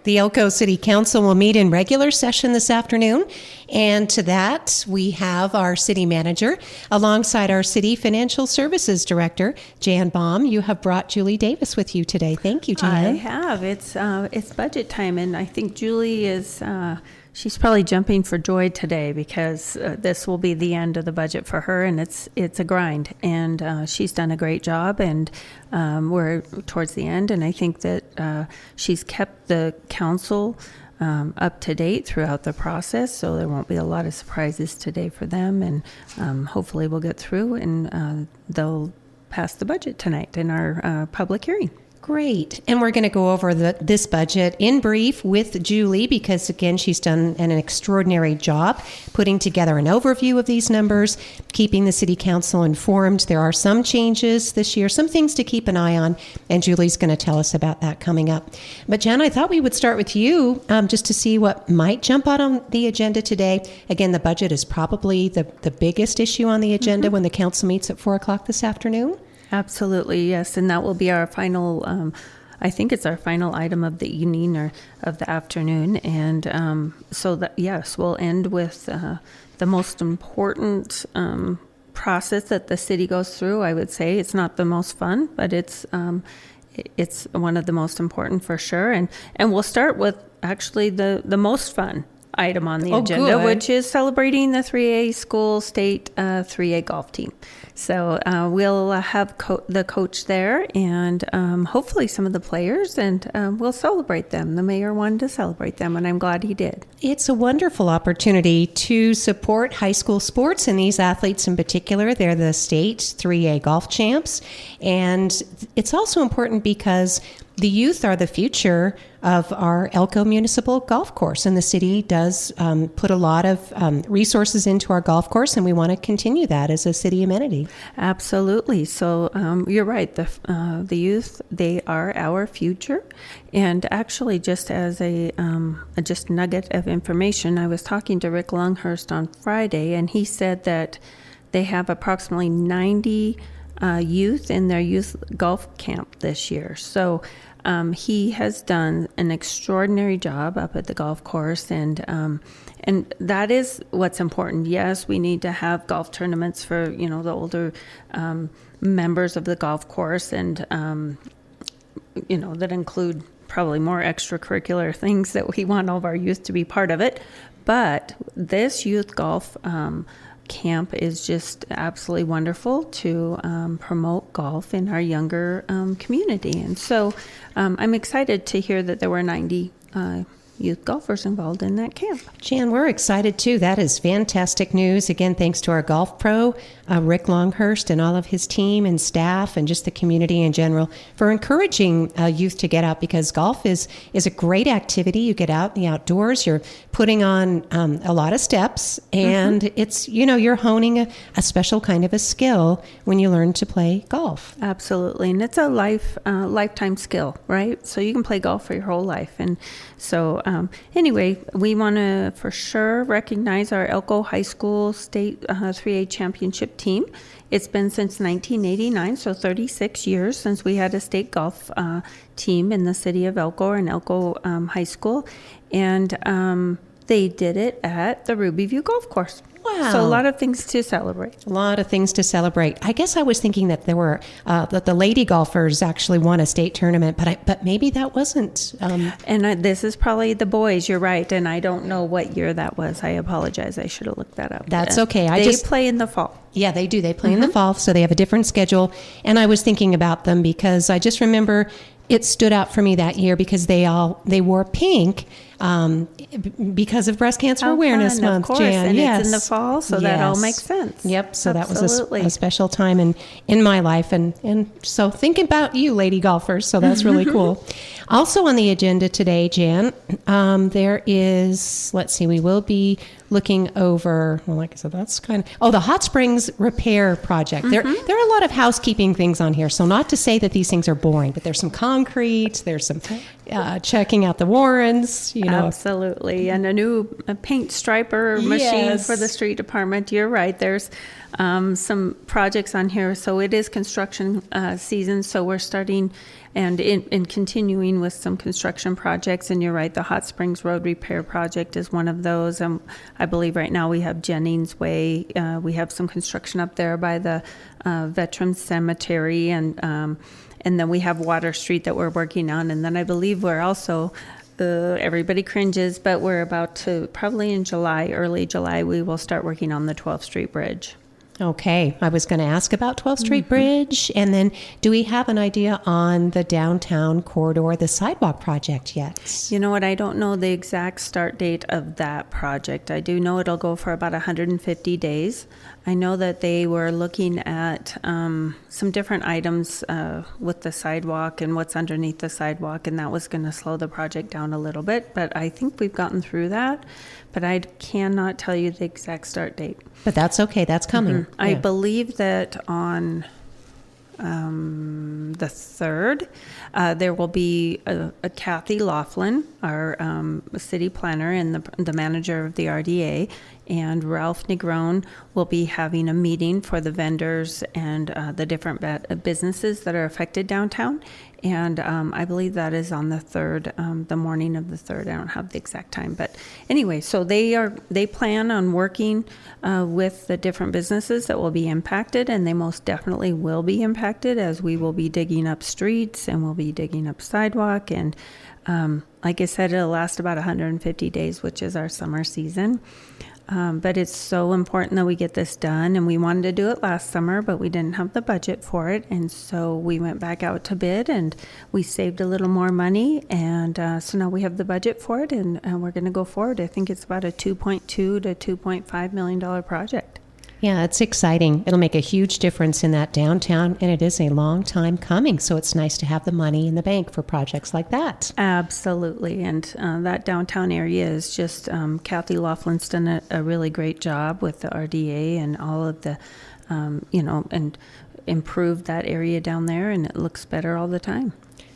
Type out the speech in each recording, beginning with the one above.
The Elko City Council will meet in regular session this afternoon, and to that we have our city manager alongside our city financial services director, Jan Baum. You have brought Julie Davis with you today. Thank you, Jan. I have. It's budget time, and I think Julie is she's probably jumping for joy today because this will be the end of the budget for her, and it's a grind. And she's done a great job, and we're towards the end, and I think that she's kept the council up to date throughout the process, so there won't be a lot of surprises today for them, and hopefully we'll get through and they'll pass the budget tonight in our public hearing. Great. And we're going to go over this budget in brief with Julie because, again, she's done an extraordinary job putting together an overview of these numbers, keeping the City Council informed. There are some changes this year, some things to keep an eye on, and Julie's going to tell us about that coming up. But, Jen, I thought we would start with you just to see what might jump out on the agenda today. Again, the budget is probably the biggest issue on the agenda when the council meets at 4 o'clock this afternoon. Absolutely, yes. And that will be our final, I think it's our final item of the evening or of the afternoon. And so that, yes, we'll end with the most important process that the city goes through. I would say it's not the most fun, but it's one of the most important for sure. And we'll start with actually the most fun item on the agenda, which is celebrating the 3A school state 3A golf team. So we'll have the coach there and hopefully some of the players, and we'll celebrate them. The mayor wanted to celebrate them, and I'm glad he did. It's a wonderful opportunity to support high school sports, and these athletes in particular. They're the state 3A golf champs, and it's also important because the youth are the future of our Elko Municipal Golf Course, and the city does put a lot of resources into our golf course, and we want to continue that as a city amenity. Absolutely. So you're right. The youth, they are our future. And actually, just as a just nugget of information, I was talking to Rick Longhurst on Friday, and he said that they have approximately 90 youth in their youth golf camp this year. So he has done an extraordinary job up at the golf course, and that is what's important. Yes, we need to have golf tournaments for the older members of the golf course, and that include probably more extracurricular things that we want all of our youth to be part of it. But this youth golf camp is just absolutely wonderful to promote golf in our younger community. And so I'm excited to hear that there were 90 youth golfers involved in that camp. Jan, we're excited too. That is fantastic news. Again, thanks to our golf pro, Rick Longhurst, and all of his team and staff, and just the community in general for encouraging youth to get out, because golf is a great activity. You get out in the outdoors, you're putting on a lot of steps, and it's, you're honing a special kind of a skill when you learn to play golf. Absolutely. And it's a lifetime skill, right? So you can play golf for your whole life. And so anyway, we want to for sure recognize our Elko High School State 3A Championship team. It's been since 1989, so 36 years since we had a state golf team in the city of Elko and Elko High School. And they did it at the Ruby View Golf Course. Wow. So a lot of things to celebrate. A lot of things to celebrate. I guess I was thinking that there were that the lady golfers actually won a state tournament, but maybe that wasn't. And this is probably the boys. You're right, and I don't know what year that was. I apologize. I should have looked that up. That's okay. They play in the fall. Yeah, they do. They play in the fall, so they have a different schedule. And I was thinking about them because I just remember it stood out for me that year because they wore pink because of Breast Cancer Awareness Month, of course. Jan. And Yes. it's in the fall, so that all makes sense. Yep, so Absolutely. That was a special time in my life. And so thinking about you, lady golfers, so that's really cool. Also on the agenda today, Jan, there is, let's see, we will be looking over, well, like I said, that's kind of, the hot springs repair project. There are a lot of housekeeping things on here. So not to say that these things are boring, but there's some concrete, there's some checking out the warrants, Absolutely. And a new paint striper machine for the street department. You're right. There's some projects on here. So it is construction season. So we're starting and in continuing with some construction projects. And you're right, the Hot Springs Road Repair Project is one of those. I believe right now we have Jennings Way. We have some construction up there by the Veterans Cemetery. And then we have Water Street that we're working on. And then I believe we're also, everybody cringes, but we're about to, probably in July, early July, we will start working on the 12th Street Bridge. Okay, I was going to ask about 12th Street Bridge, and then do we have an idea on the downtown corridor, the sidewalk project yet? You know what, I don't know the exact start date of that project. I do know it'll go for about 150 days. I know that they were looking at some different items with the sidewalk and what's underneath the sidewalk, and that was going to slow the project down a little bit, but I think we've gotten through that. But I cannot tell you the exact start date. But that's okay. That's coming. Mm-hmm. I believe that on the 3rd, there will be a Kathy Laughlin, our city planner and the manager of the RDA, and Ralph Negron will be having a meeting for the vendors and the different businesses that are affected downtown. And I believe that is on the 3rd, the morning of the 3rd. I don't have the exact time, but anyway, so they plan on working with the different businesses that will be impacted, and they most definitely will be impacted, as we will be digging up streets and we'll be digging up sidewalk. And like I said, it'll last about 150 days, which is our summer season. But it's so important that we get this done, and we wanted to do it last summer, but we didn't have the budget for it, and so we went back out to bid, and we saved a little more money, and so now we have the budget for it, and we're going to go forward. I think it's about a $2.2 to $2.5 million project. Yeah, it's exciting. It'll make a huge difference in that downtown, and it is a long time coming, so it's nice to have the money in the bank for projects like that. Absolutely, and that downtown area is just, Kathy Laughlin's done a really great job with the RDA and all of the, and improved that area down there, and it looks better all the time.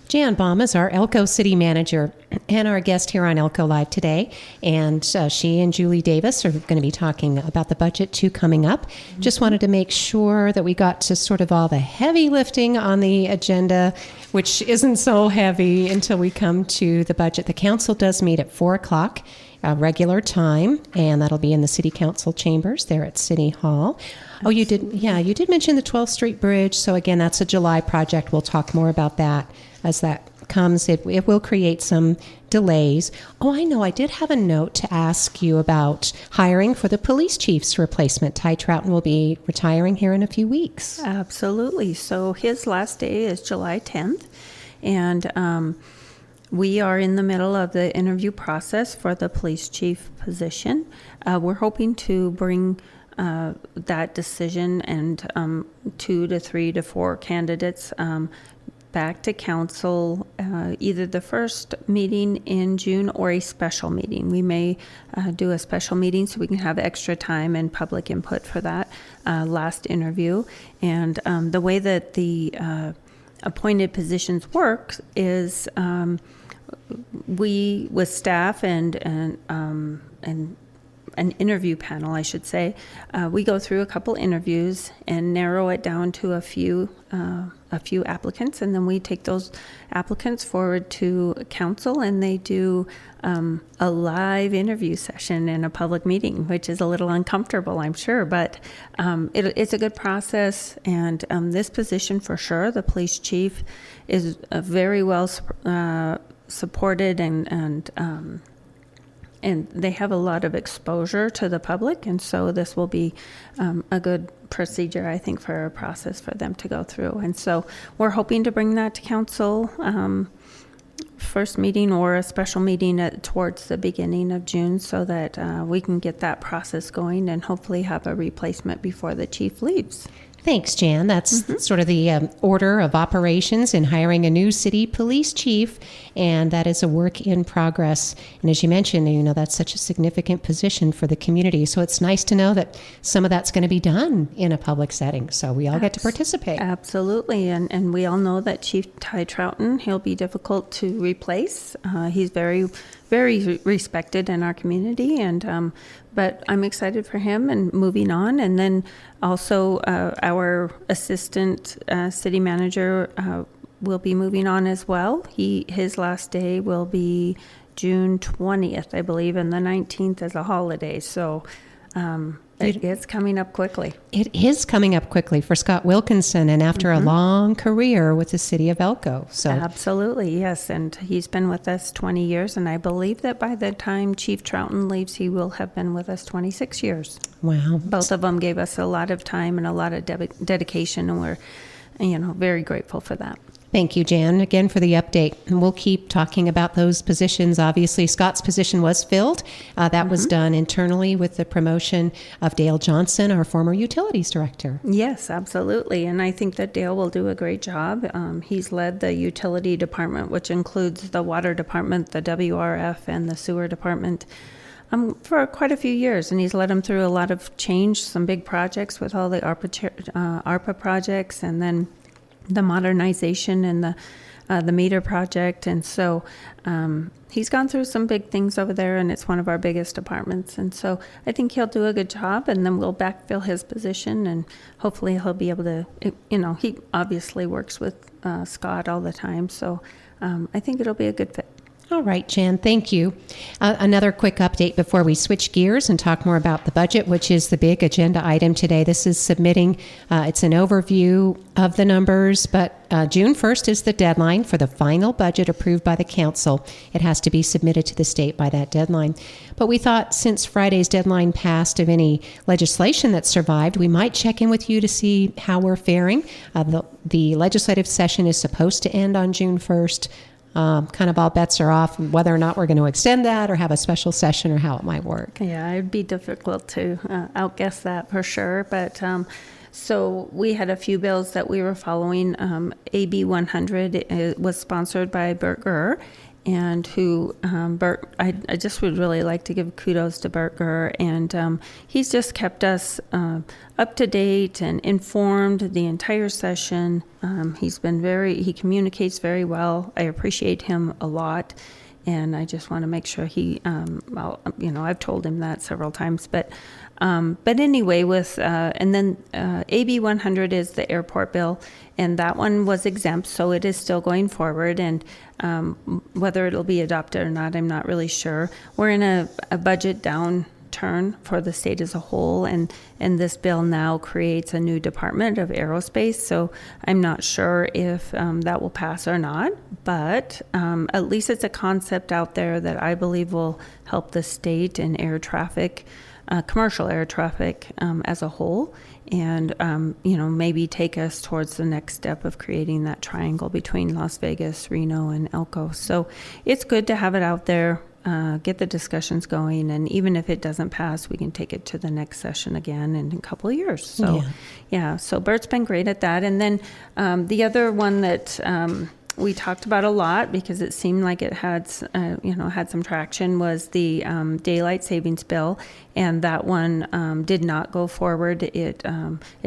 Jan Baum is our Elko City Manager and our guest here on Elko Live today. And she and Julie Davis are going to be talking about the budget too coming up. Mm-hmm. Just wanted to make sure that we got to sort of all the heavy lifting on the agenda, which isn't so heavy until we come to the budget. The council does meet at 4 o'clock. Regular time, and that'll be in the City Council chambers there at City Hall. Oh, you did mention the 12th Street Bridge. So again, that's a July project. We'll talk more about that as that comes. It will create some delays. Oh, I know. I did have a note to ask you about hiring for the police chief's replacement. Ty Troughton will be retiring here in a few weeks. Absolutely. So his last day is July 10th, and we are in the middle of the interview process for the police chief position. We're hoping to bring that decision and 2 to 3 to 4 candidates back to council, either the first meeting in June or a special meeting. We may do a special meeting so we can have extra time and public input for that last interview. And the way that the appointed positions work is we, with staff and an interview panel, I should say, we go through a couple interviews and narrow it down to a few applicants, and then we take those applicants forward to council, and they do a live interview session in a public meeting, which is a little uncomfortable, I'm sure, but it's a good process. And this position, for sure, the police chief, is very well supported, and they have a lot of exposure to the public, and so this will be a good procedure, I think, for a process for them to go through. And so we're hoping to bring that to council first meeting or a special meeting towards the beginning of June, so that we can get that process going and hopefully have a replacement before the chief leaves. Thanks, Jan. That's sort of the order of operations in hiring a new city police chief, and that is a work in progress. And as you mentioned, that's such a significant position for the community. So it's nice to know that some of that's going to be done in a public setting, so we all get to participate. Absolutely, and we all know that Chief Ty Troughton, he'll be difficult to replace. He's very, very respected in our community, and but I'm excited for him and moving on. And then also our assistant city manager will be moving on as well. His last day will be June 20th, I believe, and the 19th is a holiday. So it's coming up quickly. It is coming up quickly for Scott Wilkinson, and after a long career with the city of Elko. So absolutely, yes. And he's been with us 20 years, and I believe that by the time Chief Troughton leaves, he will have been with us 26 years. Wow. Both of them gave us a lot of time and a lot of dedication, and we're, very grateful for that. Thank you, Jan, again for the update. And we'll keep talking about those positions. Obviously, Scott's position was filled. That was done internally with the promotion of Dale Johnson, our former utilities director. Yes, absolutely. And I think that Dale will do a great job. He's led the utility department, which includes the water department, the WRF, and the sewer department. For quite a few years, and he's led them through a lot of change, some big projects with all the ARPA projects, and then the modernization and the meter project. And so he's gone through some big things over there, and it's one of our biggest departments. And so I think he'll do a good job, and then we'll backfill his position, and hopefully he'll be able to, he obviously works with Scott all the time. So I think it'll be a good fit. All right, Jan, thank you. Another quick update before we switch gears and talk more about the budget, which is the big agenda item today. This is submitting, it's an overview of the numbers, but June 1st is the deadline for the final budget approved by the council. It has to be submitted to the state by that deadline. But we thought since Friday's deadline passed of any legislation that survived, we might check in with you to see how we're faring. The legislative session is supposed to end on June 1st. Kind of all bets are off whether or not we're going to extend that or have a special session or how it might work. Yeah, it'd be difficult to outguess that for sure. But so we had a few bills that we were following. AB 100 was sponsored by Bert Gurr, and who I just would really like to give kudos to Bert Gurr, and he's just kept us up to date and informed the entire session. He communicates very well. I appreciate him a lot, and I just want to make sure I've told him that several times, but anyway, and then AB 100 is the airport bill, and that one was exempt, so it is still going forward, and whether it'll be adopted or not, I'm not really sure. We're in a budget downturn for the state as a whole, and this bill now creates a new Department of Aerospace, so I'm not sure if that will pass or not, but at least it's a concept out there that I believe will help the state in air traffic, commercial air traffic as a whole, and maybe take us towards the next step of creating that triangle between Las Vegas, Reno, and Elko. So it's good to have it out there, get the discussions going, and even if it doesn't pass, we can take it to the next session again in a couple of years. So so Bert's been great at that. And then the other one that we talked about a lot because it seemed like it had some traction was the daylight savings bill, and that one did not go forward. It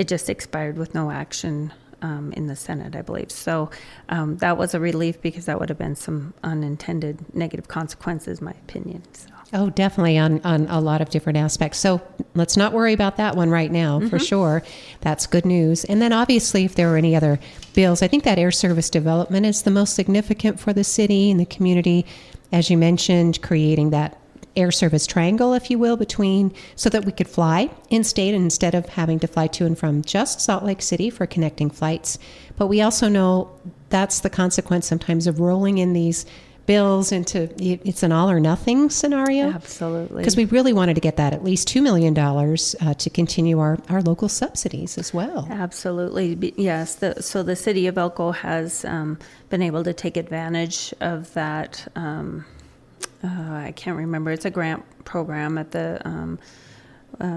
just expired with no action in the Senate, I believe. So that was a relief because that would have been some unintended negative consequences, my opinion. So. Oh, definitely on a lot of different aspects. So let's not worry about that one right now, for sure. That's good news. And then obviously if there are any other bills, I think that air service development is the most significant for the city and the community. As you mentioned, creating that air service triangle, if you will, between so that we could fly in-state instead of having to fly to and from just Salt Lake City for connecting flights. But we also know that's the consequence sometimes of rolling in these bills into, it's an all or nothing scenario. Absolutely. Because we really wanted to get that at least $2 million to continue our local subsidies as well. Absolutely. Yes. So the city of Elko has been able to take advantage of that. I can't remember. It's a grant program at the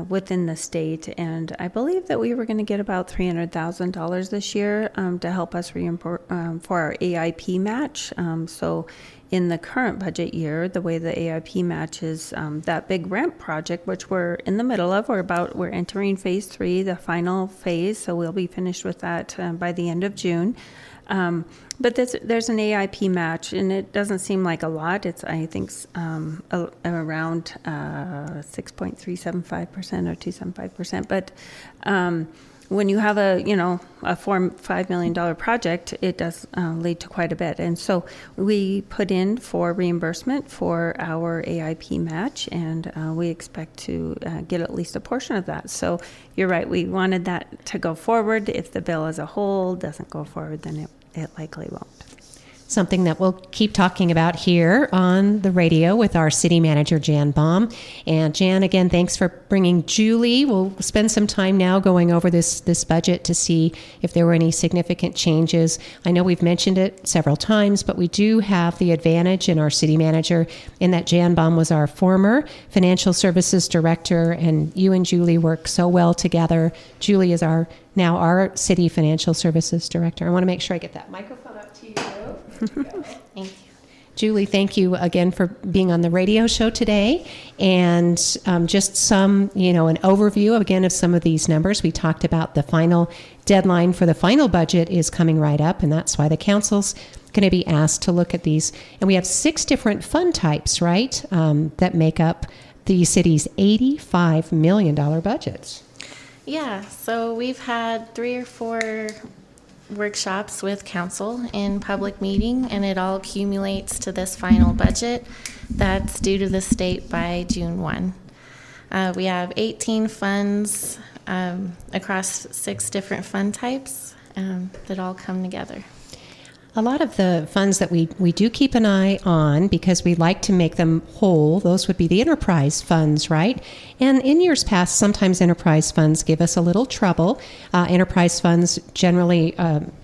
within the state. And I believe that we were going to get about $300,000 this year to help us for our AIP match. So in the current budget year, the way the AIP match is that big ramp project, which we're in the middle of, we're entering phase 3, the final phase. So we'll be finished with that by the end of June. But there's an AIP match, and it doesn't seem like a lot. It's, I think, around 6.375% or 275%. But when you have a $5 million project, it does lead to quite a bit. And so we put in for reimbursement for our AIP match, and we expect to get at least a portion of that. So you're right, we wanted that to go forward. If the bill as a whole doesn't go forward, then it likely won't. Something that we'll keep talking about here on the radio with our city manager, Jan Baum. And Jan, again, thanks for bringing Julie. We'll spend some time now going over this budget to see if there were any significant changes. I know we've mentioned it several times, but we do have the advantage in our city manager in that Jan Baum was our former financial services director, and you and Julie work so well together. Julie is now our city financial services director. I want to make sure I get that microphone up to you. Thank you. Julie, thank you again for being on the radio show today. And just some, an overview again of some of these numbers. We talked about the final deadline for the final budget is coming right up, and that's why the council's going to be asked to look at these. And we have 6 different fund types, right, that make up the city's $85 million budgets. Yeah, so we've had 3 or 4 workshops with council in public meeting, and it all accumulates to this final budget that's due to the state by June 1. We have 18 funds across 6 different fund types that all come together. A lot of the funds that we do keep an eye on because we like to make them whole, those would be the enterprise funds, right? And in years past, sometimes enterprise funds give us a little trouble. Enterprise funds, generally,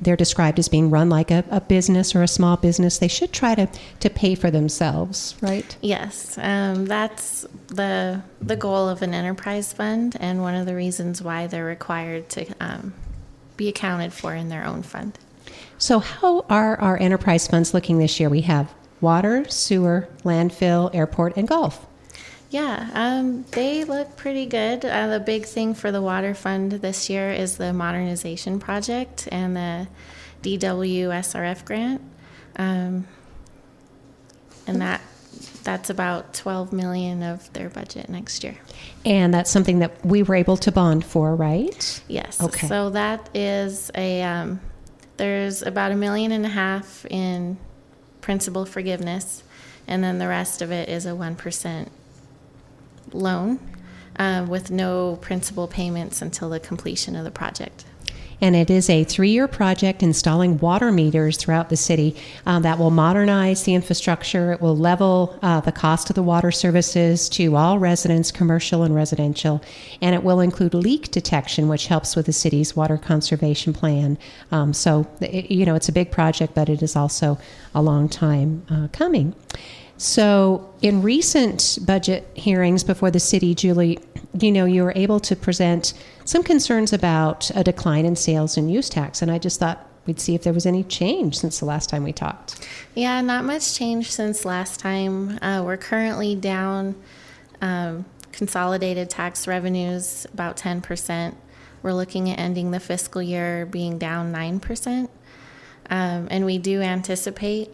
they're described as being run like a business or a small business. They should try to pay for themselves, right? Yes, that's the goal of an enterprise fund, and one of the reasons why they're required to be accounted for in their own fund. So how are our enterprise funds looking this year? We have water, sewer, landfill, airport, and golf. Yeah, they look pretty good. The big thing for the water fund this year is the modernization project and the DWSRF grant. And that's about $12 million of their budget next year. And that's something that we were able to bond for, right? Yes. Okay. So that is there's about $1.5 million in principal forgiveness, and then the rest of it is a 1% loan with no principal payments until the completion of the project. And it is a 3-year project installing water meters throughout the city that will modernize the infrastructure. It will level the cost of the water services to all residents, commercial and residential. And it will include leak detection, which helps with the city's water conservation plan. So, it's a big project, but it is also a long time coming. So in recent budget hearings before the city, Julie, you were able to present some concerns about a decline in sales and use tax. And I just thought we'd see if there was any change since the last time we talked. Yeah, not much change since last time. We're currently down consolidated tax revenues about 10%. We're looking at ending the fiscal year being down 9%. And we do anticipate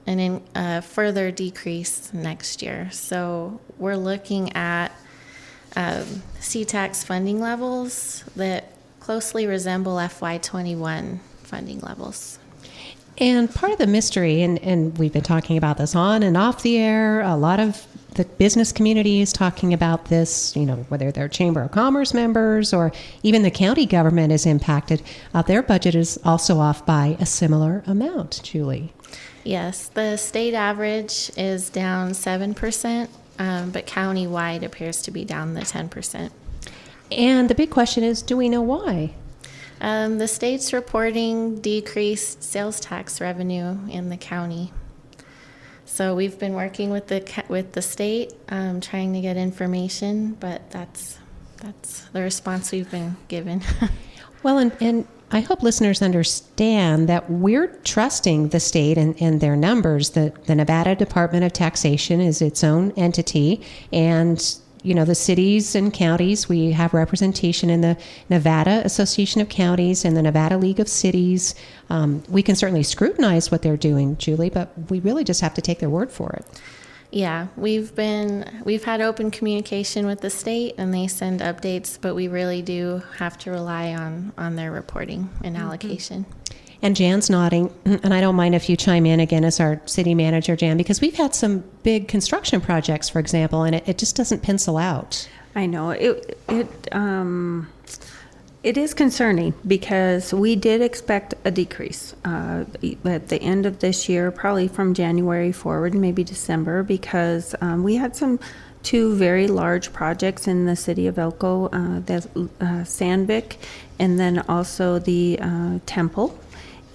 a further decrease next year. So we're looking at C-tax funding levels that closely resemble FY21 funding levels. And part of the mystery, and we've been talking about this on and off the air, a lot of the business community is talking about this, whether they're Chamber of Commerce members or even the county government is impacted. Their budget is also off by a similar amount, Julie. Yes, the state average is down 7%, but county-wide appears to be down the 10%. And the big question is, do we know why? The state's reporting decreased sales tax revenue in the county. So we've been working with the state, trying to get information, but that's that's the response we've been given. Well, and I hope listeners understand that we're trusting the state and their numbers. The Nevada Department of Taxation is its own entity, and the cities and counties, we have representation in the Nevada Association of Counties and the Nevada League of Cities. We can certainly scrutinize what they're doing, Julie, but we really just have to take their word for it. Yeah, we've had open communication with the state, and they send updates, but we really do have to rely on their reporting and allocation. And Jan's nodding, and I don't mind if you chime in again as our city manager, Jan, because we've had some big construction projects, for example, and it just doesn't pencil out. I know it is concerning because we did expect a decrease at the end of this year, probably from January forward, maybe December, because we had two very large projects in the city of Elko, the Sandvik, and then also the Temple.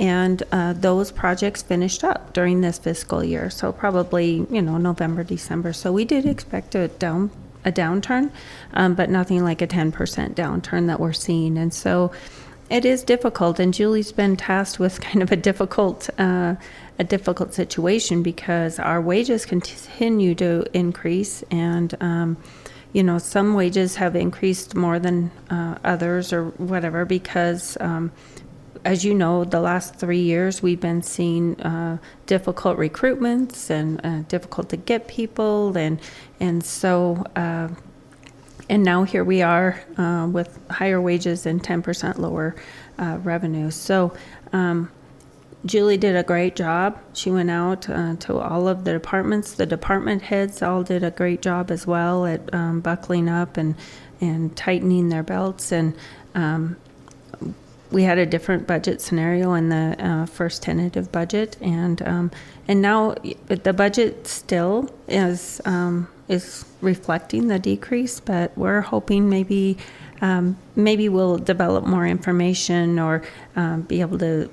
And those projects finished up during this fiscal year, so probably November, December. So we did expect a downturn, but nothing like a 10% downturn that we're seeing. And so it is difficult. And Julie's been tasked with kind of a difficult situation because our wages continue to increase, and some wages have increased more than others or whatever because. As you know, the last 3 years we've been seeing difficult recruitments and difficult to get people, and so and now here we are with higher wages and 10% lower revenue. So Julie did a great job. She went out to all of the departments. The department heads all did a great job as well at buckling up and tightening their belts, and we had a different budget scenario in the first tentative budget, and now the budget still is reflecting the decrease, but we're hoping maybe we'll develop more information or be able to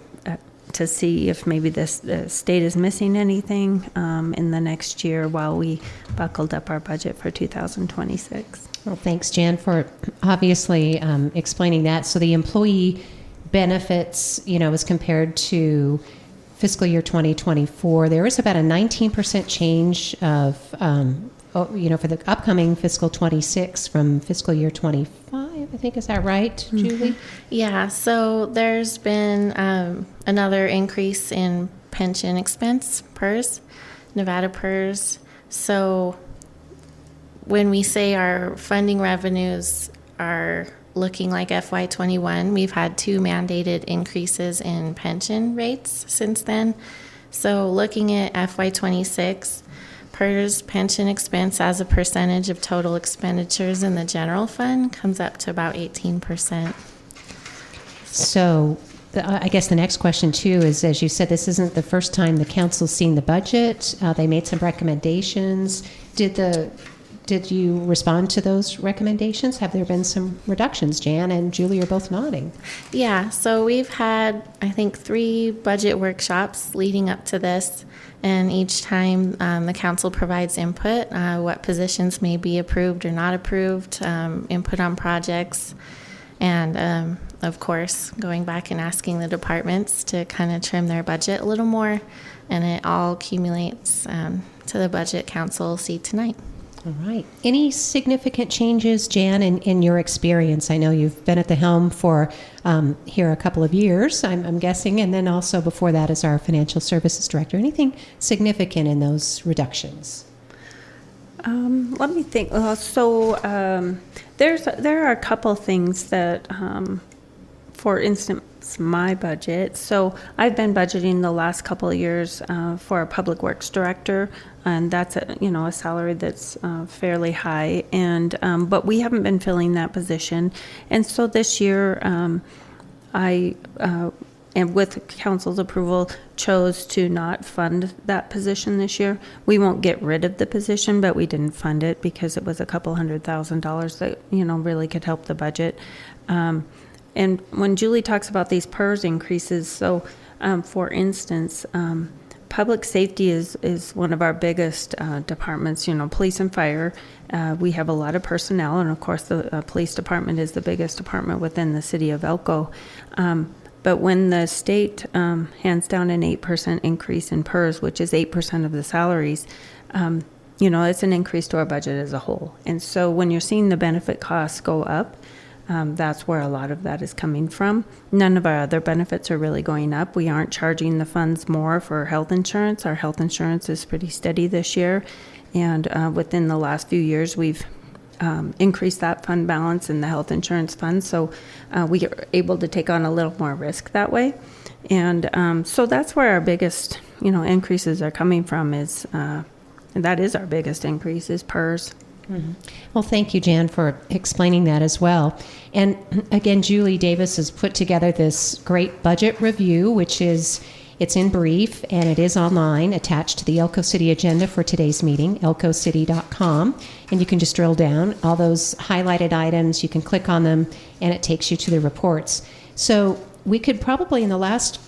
see if maybe the state is missing anything in the next year while we buckled up our budget for 2026. Well, thanks, Jan, for obviously explaining that. So the employee benefits, as compared to fiscal year 2024, there is about a 19% change of, for the upcoming fiscal 26 from fiscal year 25, I think. Is that right, Julie? Yeah, so there's been another increase in pension expense, PERS, Nevada PERS. So when we say our funding revenues are looking like FY21, we've had 2 mandated increases in pension rates since then. So looking at FY26, PERS pension expense as a percentage of total expenditures in the general fund comes up to about 18%. So I guess the next question too is, as you said, this isn't the first time the council's seen the budget. They made some recommendations. Did you respond to those recommendations? Have there been some reductions? Jan and Julie are both nodding. Yeah, so we've had, I think, 3 budget workshops leading up to this, and each time the council provides input, what positions may be approved or not approved, input on projects, and of course, going back and asking the departments to kind of trim their budget a little more, and it all accumulates to the budget council see tonight. All right. Any significant changes, Jan, in your experience? I know you've been at the helm for here a couple of years, I'm guessing, and then also before that as our financial services director. Anything significant in those reductions? Let me think. There are a couple things that, for instance, my budget. So I've been budgeting the last couple of years for a public works director, and that's a salary that's fairly high. And but we haven't been filling that position, and so this year I and with council's approval chose to not fund that position this year. We won't get rid of the position, but we didn't fund it because it was a couple $100,000 that really could help the budget. And when Julie talks about these PERS increases, so for instance, public safety is one of our biggest departments. Police and fire. We have a lot of personnel, and of course, the police department is the biggest department within the city of Elko. But when the state hands down an 8% increase in PERS, which is 8% of the salaries, it's an increase to our budget as a whole. And so when you're seeing the benefit costs go up, that's where a lot of that is coming from. None of our other benefits are really going up. We aren't charging the funds more for health insurance. Our health insurance is pretty steady this year. And within the last few years, we've increased that fund balance in the health insurance fund. So we are able to take on a little more risk that way. And so that's where our biggest, increases are coming from is, and that is our biggest increase is PERS. Mm-hmm. Well, thank you, Jan, for explaining that as well. And again, Julie Davis has put together this great budget review, it's in brief, and it is online, attached to the Elko City agenda for today's meeting, elkocity.com. And you can just drill down all those highlighted items. You can click on them, and it takes you to the reports. So we could probably, in the last,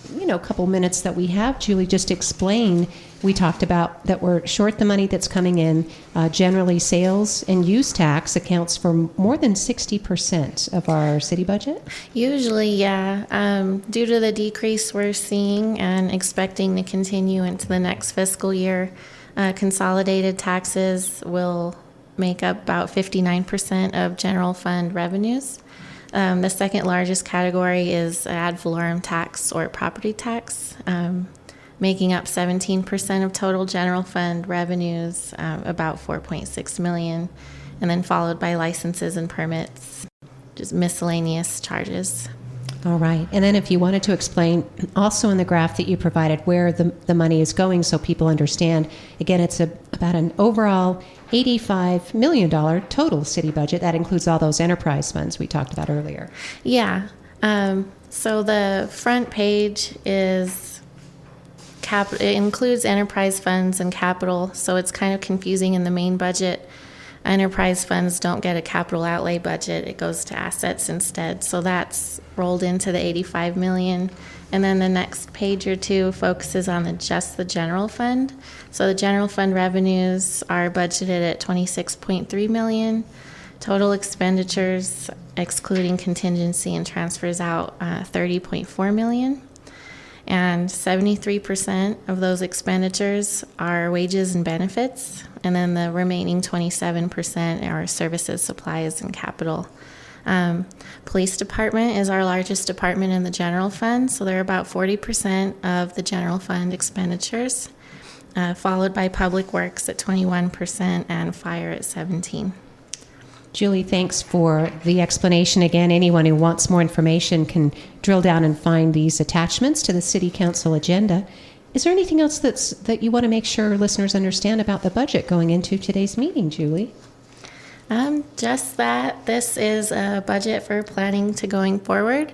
couple minutes that we have, Julie, just explain. We talked about that we're short the money that's coming in. Generally, sales and use tax accounts for more than 60% of our city budget. Usually, yeah. Due to the decrease we're seeing and expecting to continue into the next fiscal year, consolidated taxes will make up about 59% of general fund revenues. The second largest category is ad valorem tax or property tax, making up 17% of total general fund revenues, about $4.6 million, and then followed by licenses and permits, just miscellaneous charges. All right. And then if you wanted to explain also in the graph that you provided where the money is going so people understand, again, it's about an overall $85 million total city budget. That includes all those enterprise funds we talked about earlier. Yeah. So the front page is it includes enterprise funds and capital, so it's kind of confusing in the main budget. Enterprise funds don't get a capital outlay budget. It goes to assets instead. So that's rolled into the $85 million. And then the next page or two focuses on just the general fund. So the general fund revenues are budgeted at $26.3 million. Total expenditures, excluding contingency and transfers out, $30.4 million. And 73% of those expenditures are wages and benefits, and then the remaining 27% are services, supplies, and capital. Police department is our largest department in the general fund, so they're about 40% of the general fund expenditures, followed by public works at 21% and fire at 17%. Julie, thanks for the explanation. Again, anyone who wants more information can drill down and find these attachments to the City Council agenda. Is there anything else that you want to make sure listeners understand about the budget going into today's meeting, Julie? Just that this is a budget for planning to going forward.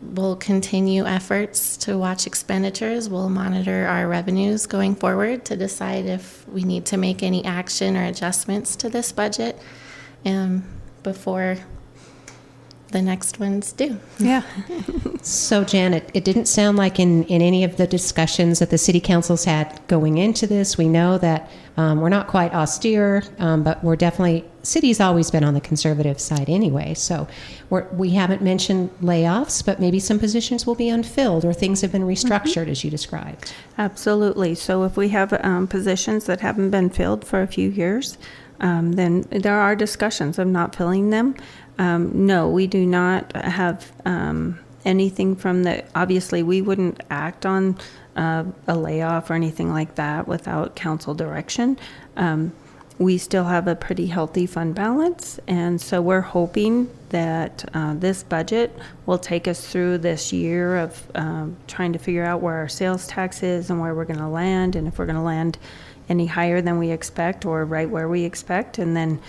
We'll continue efforts to watch expenditures. We'll monitor our revenues going forward to decide if we need to make any action or adjustments to this budget before the next one's due. Yeah. So, Janet, it didn't sound like in any of the discussions that the City Council's had going into this, we know that we're not quite austere, but we're definitely, city's always been on the conservative side anyway. So we haven't mentioned layoffs, but maybe some positions will be unfilled or things have been restructured as you described. Absolutely. So if we have positions that haven't been filled for a few years, then there are discussions of not filling them. No, we do not have anything from the, obviously we wouldn't act on a layoff or anything like that without council direction. We still have a pretty healthy fund balance, and so we're hoping that this budget will take us through this year of trying to figure out where our sales tax is and where we're going to land, and if we're going to land any higher than we expect or right where we expect, and then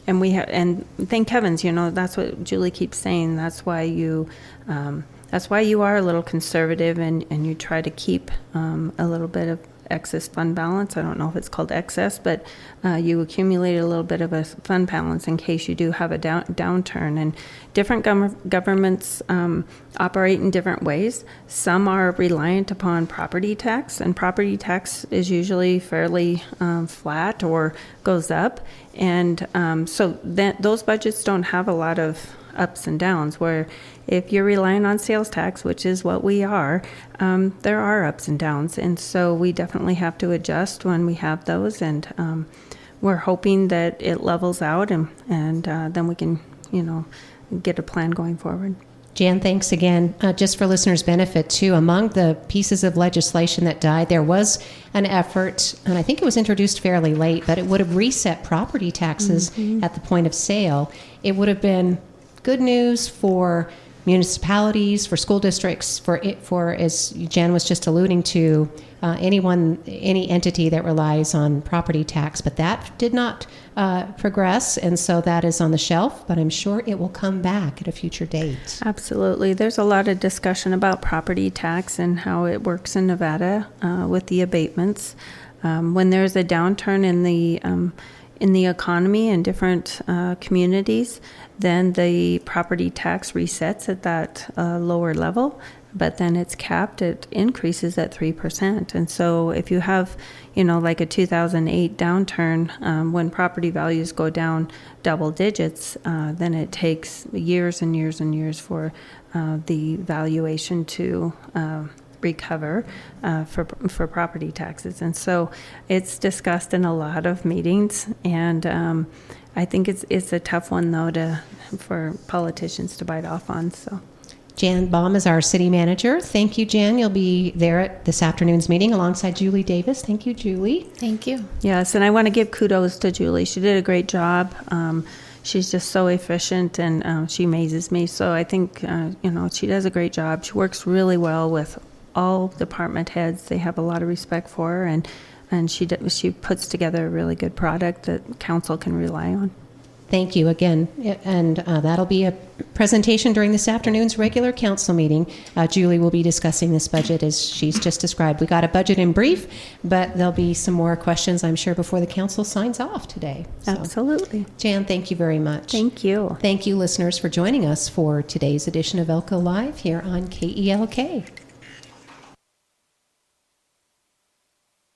and we have, and thank heavens, that's what Julie keeps saying. That's why you are a little conservative, and you try to keep a little bit of excess fund balance. I don't know if it's called excess, but you accumulate a little bit of a fund balance in case you do have a downturn. And different governments operate in different ways. Some are reliant upon property tax, and property tax is usually fairly flat or goes up. And so those budgets don't have a lot of ups and downs, where if you're relying on sales tax, which is what we are, there are ups and downs. And so we definitely have to adjust when we have those. And we're hoping that it levels out and then we can, get a plan going forward. Jan, thanks again. Just for listeners' benefit, too, among the pieces of legislation that died, there was an effort, and I think it was introduced fairly late, but it would have reset property taxes at the point of sale. It would have been good news for municipalities, for school districts, for as Jan was just alluding to, any entity that relies on property tax. But that did not progress, and so that is on the shelf, but I'm sure it will come back at a future date. Absolutely. There's a lot of discussion about property tax and how it works in Nevada with the abatements. When there's a downturn in the economy in different communities, then the property tax resets at that lower level, but then it's capped, it increases at 3%. And so if you have, like a 2008 downturn, when property values go down double digits, then it takes years and years and years for the valuation to recover for property taxes. And so it's discussed in a lot of meetings, and I think it's a tough one, though, for politicians to bite off on. So Jan Baum is our city manager. Thank you, Jan. You'll be there at this afternoon's meeting alongside Julie Davis. Thank you, Julie. Thank you. Yes, and I want to give kudos to Julie. She did a great job. She's just so efficient, and she amazes me. So I think, she does a great job. She works really well with all department heads. They have a lot of respect for her, and she puts together a really good product that council can rely on. Thank you again. And that'll be a presentation during this afternoon's regular council meeting. Julie will be discussing this budget as she's just described. We got a budget in brief, but there'll be some more questions, I'm sure, before the council signs off today. So, absolutely. Jan, thank you very much. Thank you. Thank you, listeners, for joining us for today's edition of Elko Live here on KELK.